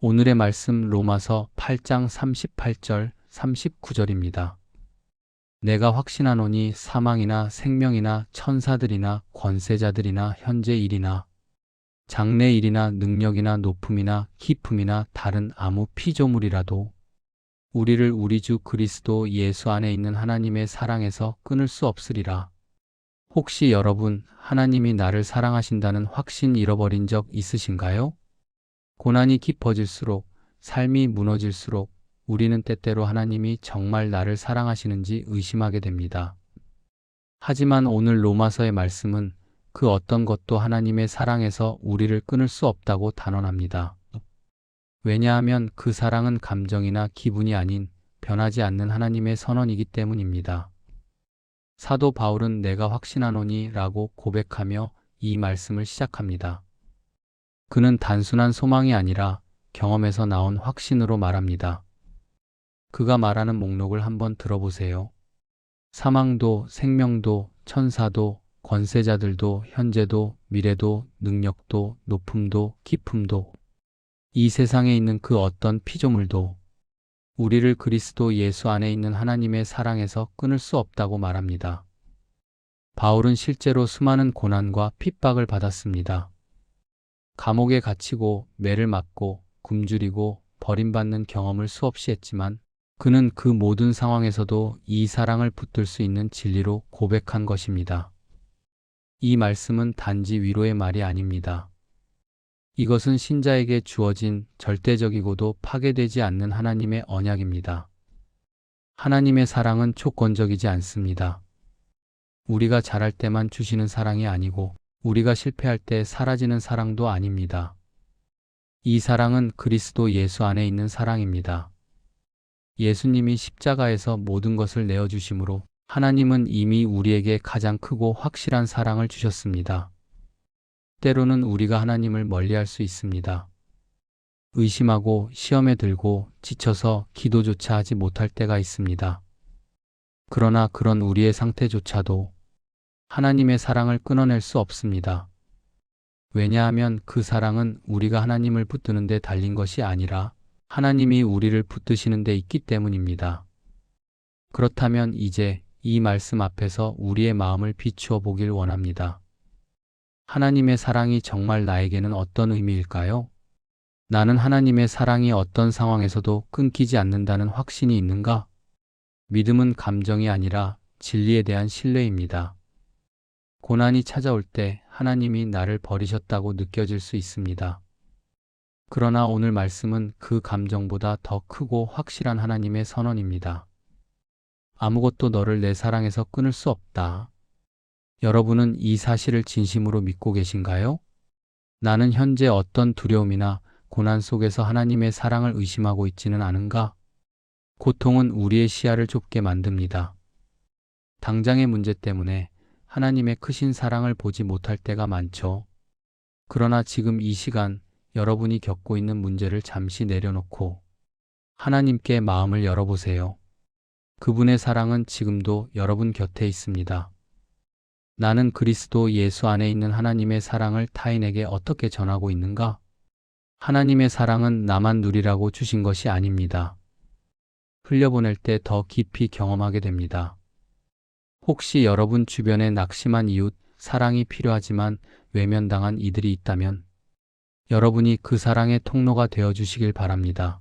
오늘의 말씀 로마서 8장 38절, 39절입니다. 내가 확신하노니 사망이나 생명이나 천사들이나 권세자들이나 현재 일이나 장래 일이나 능력이나 높음이나 깊음이나 다른 아무 피조물이라도 우리를 우리 주 그리스도 예수 안에 있는 하나님의 사랑에서 끊을 수 없으리라. 혹시 여러분, 하나님이 나를 사랑하신다는 확신 잃어버린 적 있으신가요? 고난이 깊어질수록, 삶이 무너질수록 우리는 때때로 하나님이 정말 나를 사랑하시는지 의심하게 됩니다. 하지만 오늘 로마서의 말씀은 그 어떤 것도 하나님의 사랑에서 우리를 끊을 수 없다고 단언합니다. 왜냐하면 그 사랑은 감정이나 기분이 아닌 변하지 않는 하나님의 선언이기 때문입니다. 사도 바울은 내가 확신하노니 라고 고백하며 이 말씀을 시작합니다. 그는 단순한 소망이 아니라 경험에서 나온 확신으로 말합니다. 그가 말하는 목록을 한번 들어보세요. 사망도, 생명도, 천사도, 권세자들도, 현재도, 미래도, 능력도, 높음도, 깊음도, 이 세상에 있는 그 어떤 피조물도 우리를 그리스도 예수 안에 있는 하나님의 사랑에서 끊을 수 없다고 말합니다. 바울은 실제로 수많은 고난과 핍박을 받았습니다. 감옥에 갇히고 매를 맞고 굶주리고 버림받는 경험을 수없이 했지만 그는 그 모든 상황에서도 이 사랑을 붙들 수 있는 진리로 고백한 것입니다. 이 말씀은 단지 위로의 말이 아닙니다. 이것은 신자에게 주어진 절대적이고도 파괴되지 않는 하나님의 언약입니다. 하나님의 사랑은 조건적이지 않습니다. 우리가 잘할 때만 주시는 사랑이 아니고 우리가 실패할 때 사라지는 사랑도 아닙니다. 이 사랑은 그리스도 예수 안에 있는 사랑입니다. 예수님이 십자가에서 모든 것을 내어주심으로 하나님은 이미 우리에게 가장 크고 확실한 사랑을 주셨습니다. 때로는 우리가 하나님을 멀리할 수 있습니다. 의심하고 시험에 들고 지쳐서 기도조차 하지 못할 때가 있습니다. 그러나 그런 우리의 상태조차도 하나님의 사랑을 끊어낼 수 없습니다. 왜냐하면 그 사랑은 우리가 하나님을 붙드는 데 달린 것이 아니라 하나님이 우리를 붙드시는 데 있기 때문입니다. 그렇다면 이제 이 말씀 앞에서 우리의 마음을 비추어 보길 원합니다. 하나님의 사랑이 정말 나에게는 어떤 의미일까요? 나는 하나님의 사랑이 어떤 상황에서도 끊기지 않는다는 확신이 있는가? 믿음은 감정이 아니라 진리에 대한 신뢰입니다. 고난이 찾아올 때 하나님이 나를 버리셨다고 느껴질 수 있습니다. 그러나 오늘 말씀은 그 감정보다 더 크고 확실한 하나님의 선언입니다. 아무것도 너를 내 사랑에서 끊을 수 없다. 여러분은 이 사실을 진심으로 믿고 계신가요? 나는 현재 어떤 두려움이나 고난 속에서 하나님의 사랑을 의심하고 있지는 않은가? 고통은 우리의 시야를 좁게 만듭니다. 당장의 문제 때문에 하나님의 크신 사랑을 보지 못할 때가 많죠. 그러나 지금 이 시간 여러분이 겪고 있는 문제를 잠시 내려놓고 하나님께 마음을 열어보세요. 그분의 사랑은 지금도 여러분 곁에 있습니다. 나는 그리스도 예수 안에 있는 하나님의 사랑을 타인에게 어떻게 전하고 있는가? 하나님의 사랑은 나만 누리라고 주신 것이 아닙니다. 흘려보낼 때 더 깊이 경험하게 됩니다. 혹시 여러분 주변에 낙심한 이웃, 사랑이 필요하지만 외면당한 이들이 있다면 여러분이 그 사랑의 통로가 되어 주시길 바랍니다.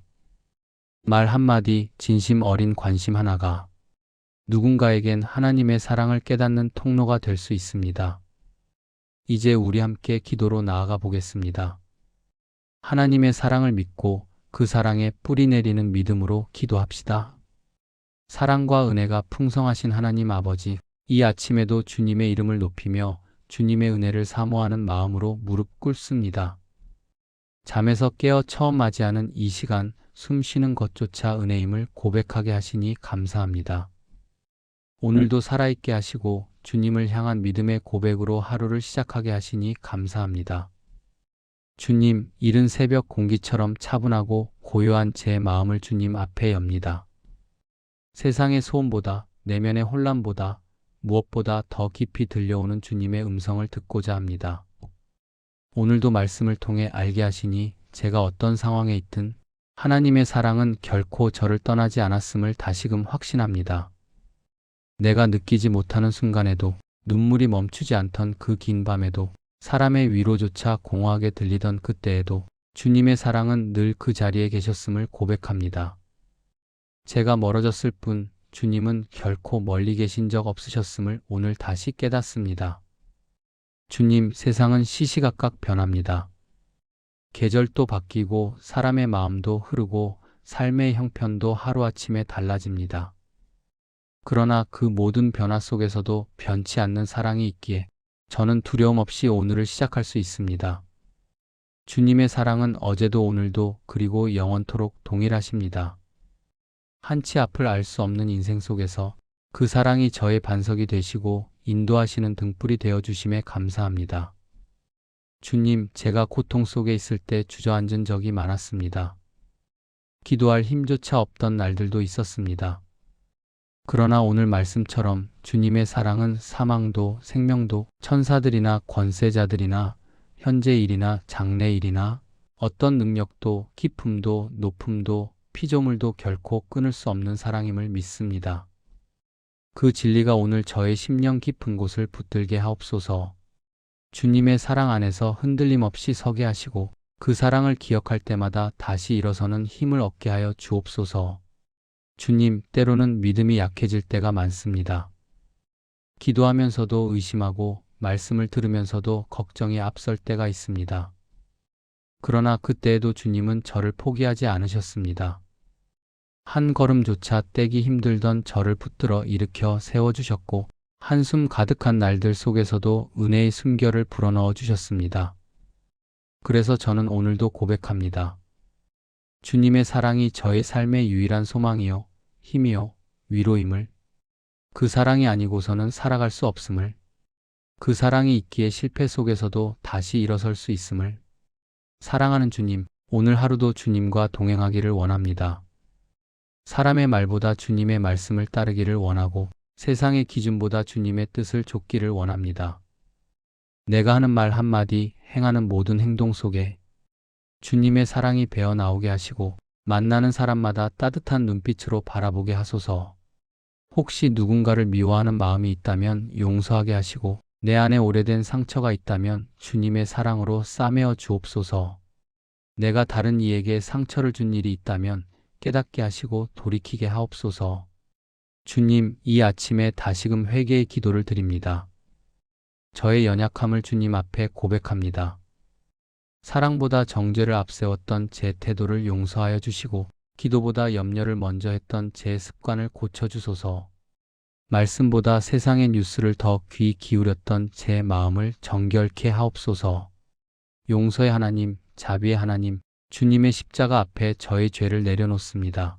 말 한마디, 진심 어린 관심 하나가 누군가에겐 하나님의 사랑을 깨닫는 통로가 될 수 있습니다. 이제 우리 함께 기도로 나아가 보겠습니다. 하나님의 사랑을 믿고 그 사랑에 뿌리 내리는 믿음으로 기도합시다. 사랑과 은혜가 풍성하신 하나님 아버지, 이 아침에도 주님의 이름을 높이며 주님의 은혜를 사모하는 마음으로 무릎 꿇습니다. 잠에서 깨어 처음 맞이하는 이 시간, 숨 쉬는 것조차 은혜임을 고백하게 하시니 감사합니다. 오늘도 살아있게 하시고 주님을 향한 믿음의 고백으로 하루를 시작하게 하시니 감사합니다. 주님, 이른 새벽 공기처럼 차분하고 고요한 제 마음을 주님 앞에 엽니다. 세상의 소음보다, 내면의 혼란보다, 무엇보다 더 깊이 들려오는 주님의 음성을 듣고자 합니다. 오늘도 말씀을 통해 알게 하시니 제가 어떤 상황에 있든 하나님의 사랑은 결코 저를 떠나지 않았음을 다시금 확신합니다. 내가 느끼지 못하는 순간에도, 눈물이 멈추지 않던 그 긴 밤에도, 사람의 위로조차 공허하게 들리던 그때에도 주님의 사랑은 늘 그 자리에 계셨음을 고백합니다. 제가 멀어졌을 뿐 주님은 결코 멀리 계신 적 없으셨음을 오늘 다시 깨닫습니다. 주님, 세상은 시시각각 변합니다. 계절도 바뀌고 사람의 마음도 흐르고 삶의 형편도 하루아침에 달라집니다. 그러나 그 모든 변화 속에서도 변치 않는 사랑이 있기에 저는 두려움 없이 오늘을 시작할 수 있습니다. 주님의 사랑은 어제도 오늘도 그리고 영원토록 동일하십니다. 한치 앞을 알 수 없는 인생 속에서 그 사랑이 저의 반석이 되시고 인도하시는 등불이 되어주심에 감사합니다. 주님, 제가 고통 속에 있을 때 주저앉은 적이 많았습니다. 기도할 힘조차 없던 날들도 있었습니다. 그러나 오늘 말씀처럼 주님의 사랑은 사망도 생명도 천사들이나 권세자들이나 현재 일이나 장래 일이나 어떤 능력도 기품도 높음도 피조물도 결코 끊을 수 없는 사랑임을 믿습니다. 그 진리가 오늘 저의 심령 깊은 곳을 붙들게 하옵소서. 주님의 사랑 안에서 흔들림 없이 서게 하시고 그 사랑을 기억할 때마다 다시 일어서는 힘을 얻게 하여 주옵소서. 주님, 때로는 믿음이 약해질 때가 많습니다. 기도하면서도 의심하고 말씀을 들으면서도 걱정이 앞설 때가 있습니다. 그러나 그때에도 주님은 저를 포기하지 않으셨습니다. 한 걸음조차 떼기 힘들던 저를 붙들어 일으켜 세워주셨고 한숨 가득한 날들 속에서도 은혜의 숨결을 불어넣어 주셨습니다. 그래서 저는 오늘도 고백합니다. 주님의 사랑이 저의 삶의 유일한 소망이요, 힘이요, 위로임을, 그 사랑이 아니고서는 살아갈 수 없음을, 그 사랑이 있기에 실패 속에서도 다시 일어설 수 있음을, 사랑하는 주님, 오늘 하루도 주님과 동행하기를 원합니다. 사람의 말보다 주님의 말씀을 따르기를 원하고 세상의 기준보다 주님의 뜻을 좇기를 원합니다. 내가 하는 말 한마디, 행하는 모든 행동 속에 주님의 사랑이 배어 나오게 하시고 만나는 사람마다 따뜻한 눈빛으로 바라보게 하소서. 혹시 누군가를 미워하는 마음이 있다면 용서하게 하시고 내 안에 오래된 상처가 있다면 주님의 사랑으로 싸매어 주옵소서. 내가 다른 이에게 상처를 준 일이 있다면 깨닫게 하시고 돌이키게 하옵소서. 주님, 이 아침에 다시금 회개의 기도를 드립니다. 저의 연약함을 주님 앞에 고백합니다. 사랑보다 정죄를 앞세웠던 제 태도를 용서하여 주시고 기도보다 염려를 먼저 했던 제 습관을 고쳐주소서. 말씀보다 세상의 뉴스를 더 귀 기울였던 제 마음을 정결케 하옵소서. 용서의 하나님, 자비의 하나님, 주님의 십자가 앞에 저의 죄를 내려놓습니다.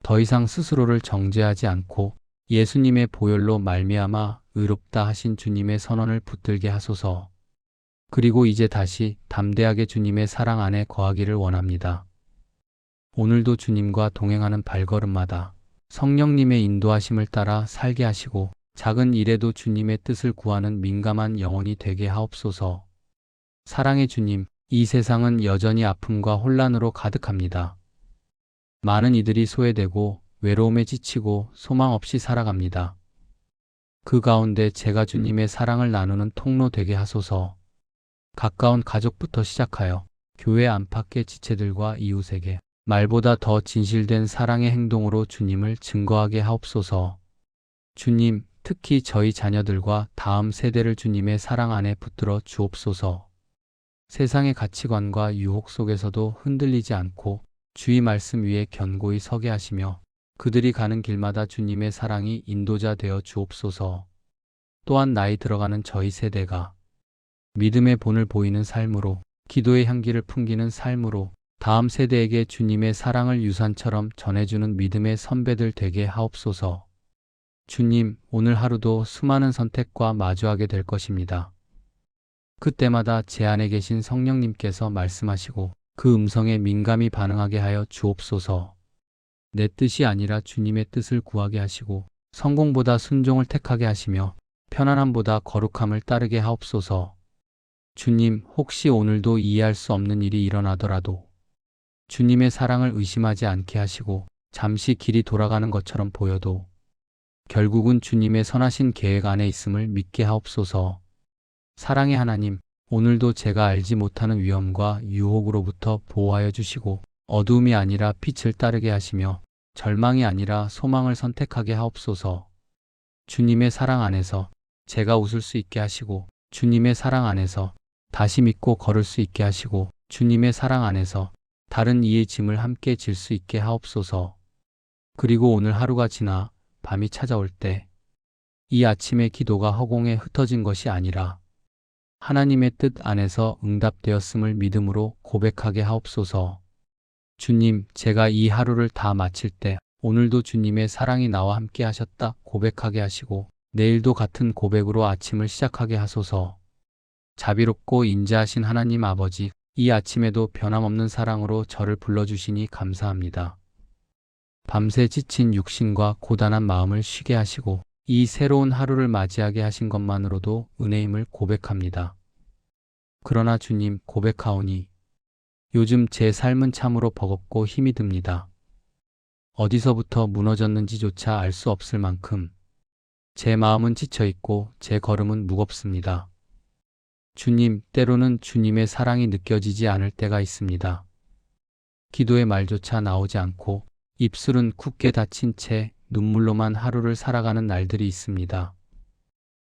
더 이상 스스로를 정죄하지 않고 예수님의 보혈로 말미암아 의롭다 하신 주님의 선언을 붙들게 하소서. 그리고 이제 다시 담대하게 주님의 사랑 안에 거하기를 원합니다. 오늘도 주님과 동행하는 발걸음마다 성령님의 인도하심을 따라 살게 하시고 작은 일에도 주님의 뜻을 구하는 민감한 영혼이 되게 하옵소서. 사랑의 주님, 이 세상은 여전히 아픔과 혼란으로 가득합니다. 많은 이들이 소외되고 외로움에 지치고 소망 없이 살아갑니다. 그 가운데 제가 주님의 사랑을 나누는 통로 되게 하소서. 가까운 가족부터 시작하여 교회 안팎의 지체들과 이웃에게 말보다 더 진실된 사랑의 행동으로 주님을 증거하게 하옵소서. 주님, 특히 저희 자녀들과 다음 세대를 주님의 사랑 안에 붙들어 주옵소서. 세상의 가치관과 유혹 속에서도 흔들리지 않고 주의 말씀 위에 견고히 서게 하시며 그들이 가는 길마다 주님의 사랑이 인도자 되어 주옵소서. 또한 나이 들어가는 저희 세대가 믿음의 본을 보이는 삶으로, 기도의 향기를 풍기는 삶으로 다음 세대에게 주님의 사랑을 유산처럼 전해주는 믿음의 선배들 되게 하옵소서. 주님, 오늘 하루도 수많은 선택과 마주하게 될 것입니다. 그때마다 제 안에 계신 성령님께서 말씀하시고 그 음성에 민감히 반응하게 하여 주옵소서. 내 뜻이 아니라 주님의 뜻을 구하게 하시고 성공보다 순종을 택하게 하시며 편안함보다 거룩함을 따르게 하옵소서. 주님, 혹시 오늘도 이해할 수 없는 일이 일어나더라도 주님의 사랑을 의심하지 않게 하시고 잠시 길이 돌아가는 것처럼 보여도 결국은 주님의 선하신 계획 안에 있음을 믿게 하옵소서. 사랑의 하나님, 오늘도 제가 알지 못하는 위험과 유혹으로부터 보호하여 주시고 어두움이 아니라 빛을 따르게 하시며 절망이 아니라 소망을 선택하게 하옵소서. 주님의 사랑 안에서 제가 웃을 수 있게 하시고 주님의 사랑 안에서 다시 믿고 걸을 수 있게 하시고 주님의 사랑 안에서 다른 이의 짐을 함께 질 수 있게 하옵소서. 그리고 오늘 하루가 지나 밤이 찾아올 때 이 아침의 기도가 허공에 흩어진 것이 아니라 하나님의 뜻 안에서 응답되었음을 믿음으로 고백하게 하옵소서. 주님, 제가 이 하루를 다 마칠 때 오늘도 주님의 사랑이 나와 함께 하셨다 고백하게 하시고 내일도 같은 고백으로 아침을 시작하게 하소서. 자비롭고 인자하신 하나님 아버지, 이 아침에도 변함없는 사랑으로 저를 불러주시니 감사합니다. 밤새 지친 육신과 고단한 마음을 쉬게 하시고 이 새로운 하루를 맞이하게 하신 것만으로도 은혜임을 고백합니다. 그러나 주님, 고백하오니 요즘 제 삶은 참으로 버겁고 힘이 듭니다. 어디서부터 무너졌는지조차 알 수 없을 만큼 제 마음은 지쳐있고 제 걸음은 무겁습니다. 주님, 때로는 주님의 사랑이 느껴지지 않을 때가 있습니다. 기도의 말조차 나오지 않고 입술은 굳게 닫힌 채 눈물로만 하루를 살아가는 날들이 있습니다.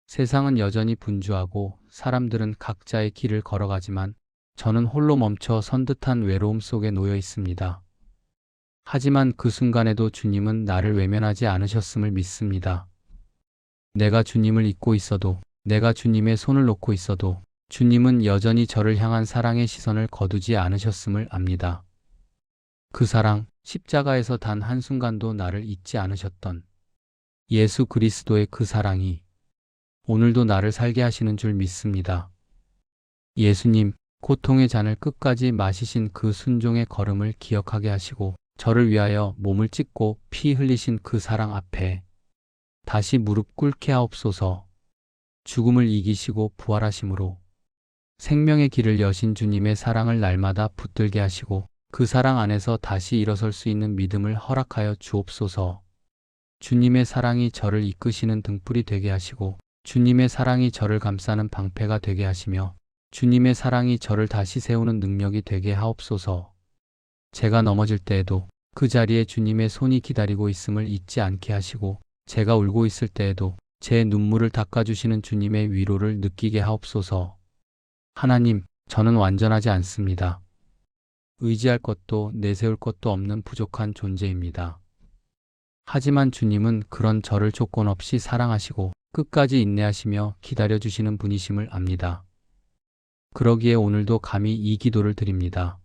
세상은 여전히 분주하고 사람들은 각자의 길을 걸어가지만 저는 홀로 멈춰 선 듯한 외로움 속에 놓여 있습니다. 하지만 그 순간에도 주님은 나를 외면하지 않으셨음을 믿습니다. 내가 주님을 잊고 있어도, 내가 주님의 손을 놓고 있어도 주님은 여전히 저를 향한 사랑의 시선을 거두지 않으셨음을 압니다. 그 사랑, 십자가에서 단 한순간도 나를 잊지 않으셨던 예수 그리스도의 그 사랑이 오늘도 나를 살게 하시는 줄 믿습니다. 예수님, 고통의 잔을 끝까지 마시신 그 순종의 걸음을 기억하게 하시고 저를 위하여 몸을 찢고 피 흘리신 그 사랑 앞에 다시 무릎 꿇게 하옵소서. 죽음을 이기시고 부활하심으로 생명의 길을 여신 주님의 사랑을 날마다 붙들게 하시고 그 사랑 안에서 다시 일어설 수 있는 믿음을 허락하여 주옵소서. 주님의 사랑이 저를 이끄시는 등불이 되게 하시고 주님의 사랑이 저를 감싸는 방패가 되게 하시며 주님의 사랑이 저를 다시 세우는 능력이 되게 하옵소서. 제가 넘어질 때에도 그 자리에 주님의 손이 기다리고 있음을 잊지 않게 하시고 제가 울고 있을 때에도 제 눈물을 닦아주시는 주님의 위로를 느끼게 하옵소서. 하나님, 저는 완전하지 않습니다. 의지할 것도 내세울 것도 없는 부족한 존재입니다. 하지만 주님은 그런 저를 조건 없이 사랑하시고 끝까지 인내하시며 기다려주시는 분이심을 압니다. 그러기에 오늘도 감히 이 기도를 드립니다.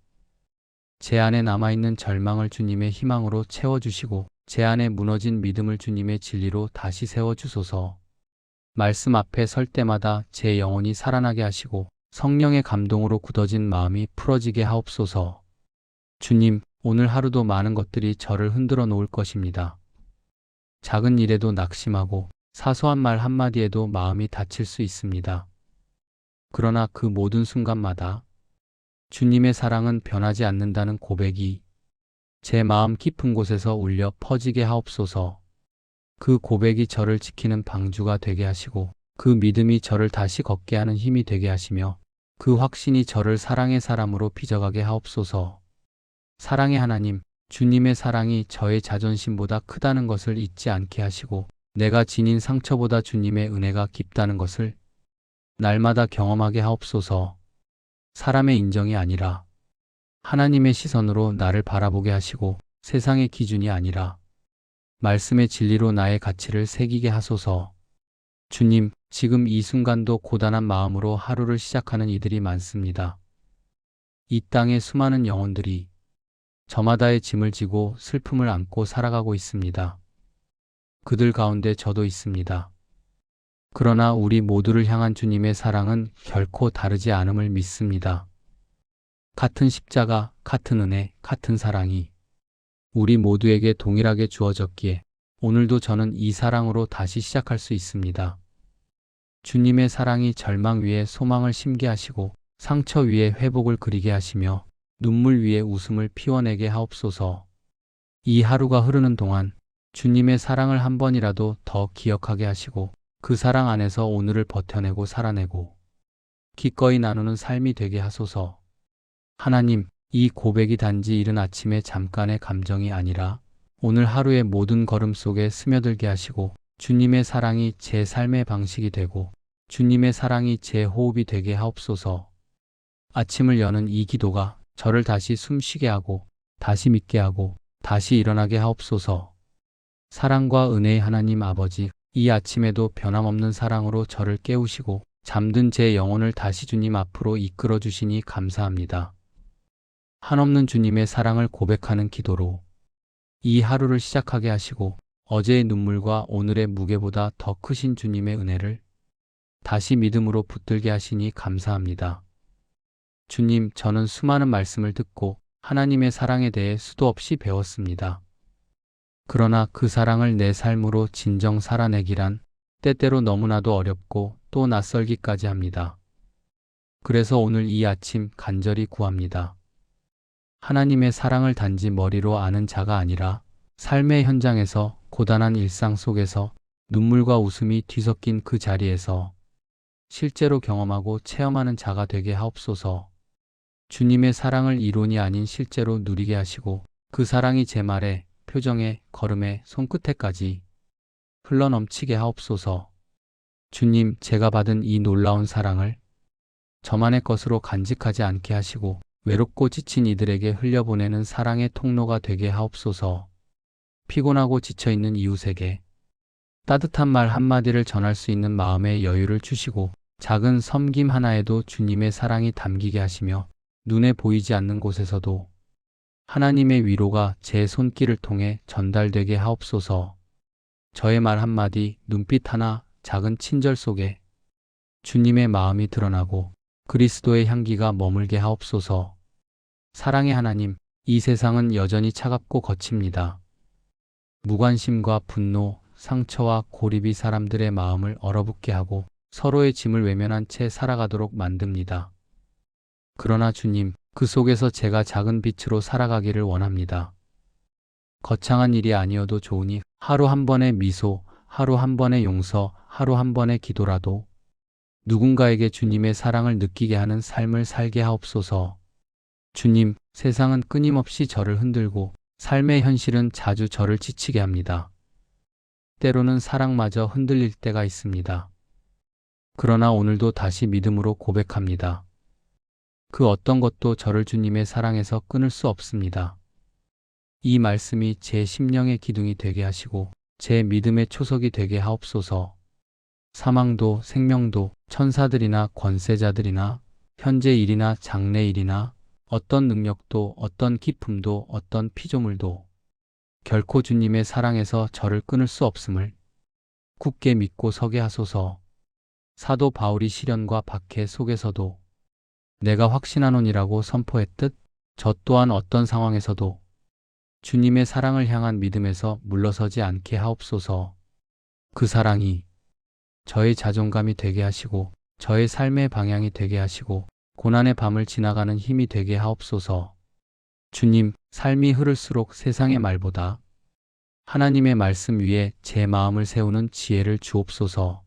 제 안에 남아있는 절망을 주님의 희망으로 채워주시고 제 안에 무너진 믿음을 주님의 진리로 다시 세워주소서. 말씀 앞에 설 때마다 제 영혼이 살아나게 하시고 성령의 감동으로 굳어진 마음이 풀어지게 하옵소서. 주님, 오늘 하루도 많은 것들이 저를 흔들어 놓을 것입니다. 작은 일에도 낙심하고 사소한 말 한마디에도 마음이 다칠 수 있습니다. 그러나 그 모든 순간마다 주님의 사랑은 변하지 않는다는 고백이 제 마음 깊은 곳에서 울려 퍼지게 하옵소서. 그 고백이 저를 지키는 방주가 되게 하시고 그 믿음이 저를 다시 걷게 하는 힘이 되게 하시며 그 확신이 저를 사랑의 사람으로 빚어가게 하옵소서. 사랑의 하나님, 주님의 사랑이 저의 자존심보다 크다는 것을 잊지 않게 하시고 내가 지닌 상처보다 주님의 은혜가 깊다는 것을 날마다 경험하게 하옵소서. 사람의 인정이 아니라 하나님의 시선으로 나를 바라보게 하시고 세상의 기준이 아니라 말씀의 진리로 나의 가치를 새기게 하소서. 주님, 지금 이 순간도 고단한 마음으로 하루를 시작하는 이들이 많습니다. 이 땅의 수많은 영혼들이 저마다의 짐을 지고 슬픔을 안고 살아가고 있습니다. 그들 가운데 저도 있습니다. 그러나 우리 모두를 향한 주님의 사랑은 결코 다르지 않음을 믿습니다. 같은 십자가, 같은 은혜, 같은 사랑이 우리 모두에게 동일하게 주어졌기에 오늘도 저는 이 사랑으로 다시 시작할 수 있습니다. 주님의 사랑이 절망 위에 소망을 심게 하시고 상처 위에 회복을 그리게 하시며 눈물 위에 웃음을 피워내게 하옵소서. 이 하루가 흐르는 동안 주님의 사랑을 한 번이라도 더 기억하게 하시고 그 사랑 안에서 오늘을 버텨내고 살아내고 기꺼이 나누는 삶이 되게 하소서. 하나님, 이 고백이 단지 이른 아침의 잠깐의 감정이 아니라 오늘 하루의 모든 걸음 속에 스며들게 하시고 주님의 사랑이 제 삶의 방식이 되고 주님의 사랑이 제 호흡이 되게 하옵소서. 아침을 여는 이 기도가 저를 다시 숨쉬게 하고 다시 믿게 하고 다시 일어나게 하옵소서. 사랑과 은혜의 하나님 아버지, 이 아침에도 변함없는 사랑으로 저를 깨우시고 잠든 제 영혼을 다시 주님 앞으로 이끌어 주시니 감사합니다. 한없는 주님의 사랑을 고백하는 기도로 이 하루를 시작하게 하시고 어제의 눈물과 오늘의 무게보다 더 크신 주님의 은혜를 다시 믿음으로 붙들게 하시니 감사합니다. 주님, 저는 수많은 말씀을 듣고 하나님의 사랑에 대해 수도 없이 배웠습니다. 그러나 그 사랑을 내 삶으로 진정 살아내기란 때때로 너무나도 어렵고 또 낯설기까지 합니다. 그래서 오늘 이 아침 간절히 구합니다. 하나님의 사랑을 단지 머리로 아는 자가 아니라 삶의 현장에서 고단한 일상 속에서 눈물과 웃음이 뒤섞인 그 자리에서 실제로 경험하고 체험하는 자가 되게 하옵소서. 주님의 사랑을 이론이 아닌 실제로 누리게 하시고 그 사랑이 제 말에, 표정에, 걸음에, 손끝에까지 흘러넘치게 하옵소서. 주님, 제가 받은 이 놀라운 사랑을 저만의 것으로 간직하지 않게 하시고 외롭고 지친 이들에게 흘려보내는 사랑의 통로가 되게 하옵소서. 피곤하고 지쳐있는 이웃에게 따뜻한 말 한마디를 전할 수 있는 마음의 여유를 주시고 작은 섬김 하나에도 주님의 사랑이 담기게 하시며 눈에 보이지 않는 곳에서도 하나님의 위로가 제 손길을 통해 전달되게 하옵소서. 저의 말 한마디, 눈빛 하나, 작은 친절 속에 주님의 마음이 드러나고 그리스도의 향기가 머물게 하옵소서. 사랑의 하나님, 이 세상은 여전히 차갑고 거칩니다. 무관심과 분노, 상처와 고립이 사람들의 마음을 얼어붙게 하고 서로의 짐을 외면한 채 살아가도록 만듭니다. 그러나 주님, 그 속에서 제가 작은 빛으로 살아가기를 원합니다. 거창한 일이 아니어도 좋으니 하루 한 번의 미소, 하루 한 번의 용서, 하루 한 번의 기도라도 누군가에게 주님의 사랑을 느끼게 하는 삶을 살게 하옵소서. 주님, 세상은 끊임없이 저를 흔들고 삶의 현실은 자주 저를 지치게 합니다. 때로는 사랑마저 흔들릴 때가 있습니다. 그러나 오늘도 다시 믿음으로 고백합니다. 그 어떤 것도 저를 주님의 사랑에서 끊을 수 없습니다. 이 말씀이 제 심령의 기둥이 되게 하시고 제 믿음의 초석이 되게 하옵소서. 사망도 생명도 천사들이나 권세자들이나 현재 일이나 장래 일이나 어떤 능력도 어떤 기품도 어떤 피조물도 결코 주님의 사랑에서 저를 끊을 수 없음을 굳게 믿고 서게 하소서. 사도 바울이 시련과 박해 속에서도 내가 확신하노니라고 선포했듯 저 또한 어떤 상황에서도 주님의 사랑을 향한 믿음에서 물러서지 않게 하옵소서. 그 사랑이 저의 자존감이 되게 하시고 저의 삶의 방향이 되게 하시고 고난의 밤을 지나가는 힘이 되게 하옵소서. 주님, 삶이 흐를수록 세상의 말보다 하나님의 말씀 위에 제 마음을 세우는 지혜를 주옵소서.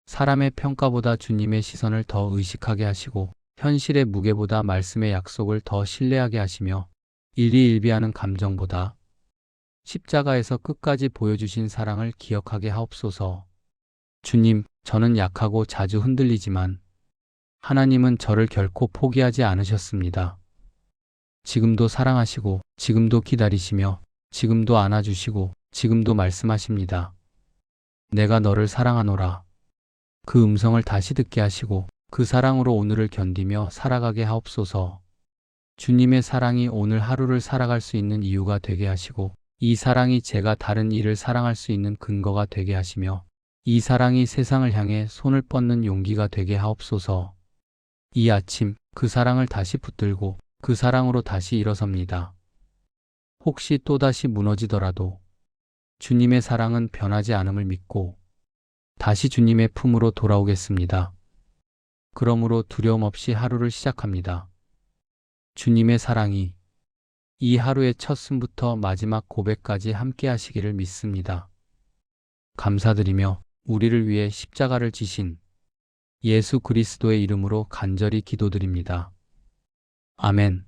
사람의 평가보다 주님의 시선을 더 의식하게 하시고 현실의 무게보다 말씀의 약속을 더 신뢰하게 하시며 일희일비하는 감정보다 십자가에서 끝까지 보여주신 사랑을 기억하게 하옵소서. 주님, 저는 약하고 자주 흔들리지만 하나님은 저를 결코 포기하지 않으셨습니다. 지금도 사랑하시고 지금도 기다리시며 지금도 안아주시고 지금도 말씀하십니다. 내가 너를 사랑하노라. 그 음성을 다시 듣게 하시고 그 사랑으로 오늘을 견디며 살아가게 하옵소서. 주님의 사랑이 오늘 하루를 살아갈 수 있는 이유가 되게 하시고 이 사랑이 제가 다른 일을 사랑할 수 있는 근거가 되게 하시며 이 사랑이 세상을 향해 손을 뻗는 용기가 되게 하옵소서. 이 아침 그 사랑을 다시 붙들고 그 사랑으로 다시 일어섭니다. 혹시 또다시 무너지더라도 주님의 사랑은 변하지 않음을 믿고 다시 주님의 품으로 돌아오겠습니다. 그러므로 두려움 없이 하루를 시작합니다. 주님의 사랑이 이 하루의 첫 숨부터 마지막 고백까지 함께 하시기를 믿습니다. 감사드리며 우리를 위해 십자가를 지신 예수 그리스도의 이름으로 간절히 기도드립니다. 아멘.